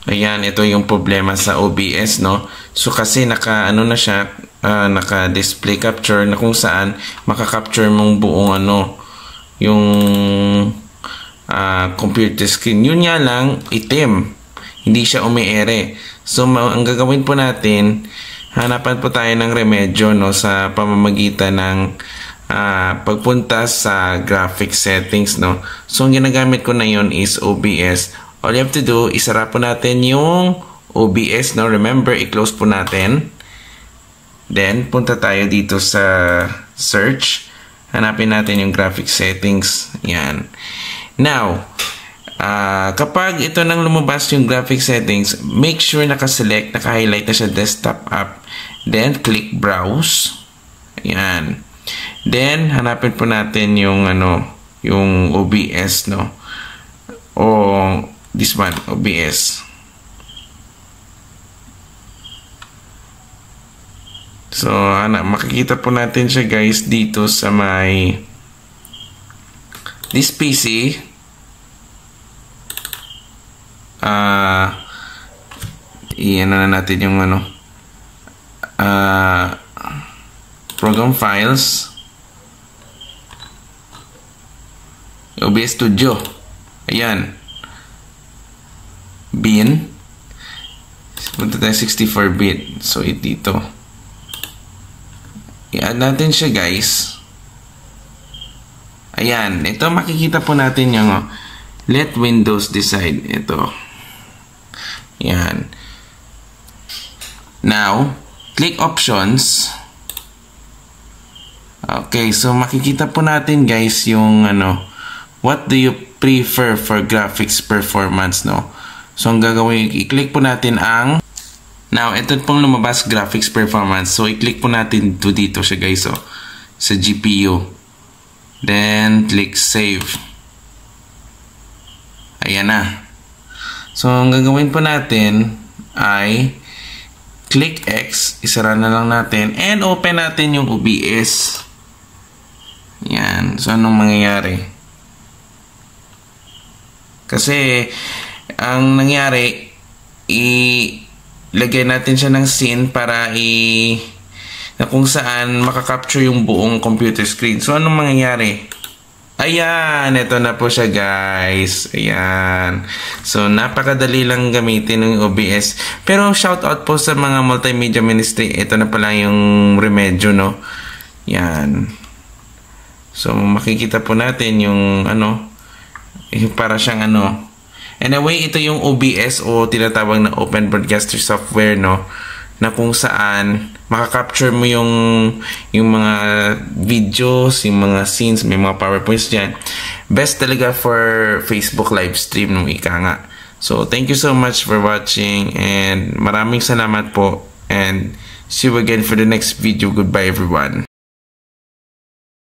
Ayan, ito yung problema sa OBS, no? So, kasi ano na siya, naka-display capture na kung saan maka-capture mong buong yung computer screen. Yun nga lang, itim. Hindi siya umi-ere. So, ang gagawin po natin, hanapan po tayo ng remedyo, no? Sa pamamagitan ng pagpunta sa graphic settings, no? So, ang ginagamit ko na yun is OBS. All you have to do, isara po natin yung OBS, no? Remember, i-close po natin. Then, punta tayo dito sa search. Hanapin natin yung graphic settings. Yan. Now, kapag ito nang lumabas yung graphic settings, make sure naka-select, naka-highlight na siya desktop app. Then, click browse. Yan. Then, hanapin po natin yung yung OBS, no? O this one, OBS. So, makikita po natin siya, guys, dito sa may this PC. Iyan na natin yung program files. OBS Studio. Ayan. Bin. Punta tayo 64-bit. So, dito. I-add natin siya, guys. Ayan. Ito, makikita po natin yung let Windows decide. Ito. Ayan. Now, click options. Okay. So, makikita po natin, guys, yung what do you prefer for graphics performance, no? So, ang gagawin, i-click po natin ang now, ito pong lumabas graphics performance. So, i-click po natin dito siya, guys, sa GPU. Then, click save. Ayan na. So, ang gagawin po natin ay click X, isara na lang natin, and open natin yung OBS. Yan. So, anong mangyayari? Kasi, ang nangyari, ilagay natin siya ng scene para na kung saan makakapture yung buong computer screen. So, anong mangyayari? Ayan, ito na po siya, guys. Ayan. So, napakadali lang gamitin ng OBS. Pero, shoutout po sa mga multimedia ministry. Ito na pala yung remedyo, no? Yan. So, makikita po natin yung para siyang Anyway, ito yung OBS o tinatawag na Open Broadcaster Software, no? Na kung saan makakapture mo yung mga videos, yung mga scenes, may mga PowerPoints dyan. Best talaga for Facebook live stream nung ika nga. So, thank you so much for watching and maraming salamat po and see you again for the next video. Goodbye, everyone.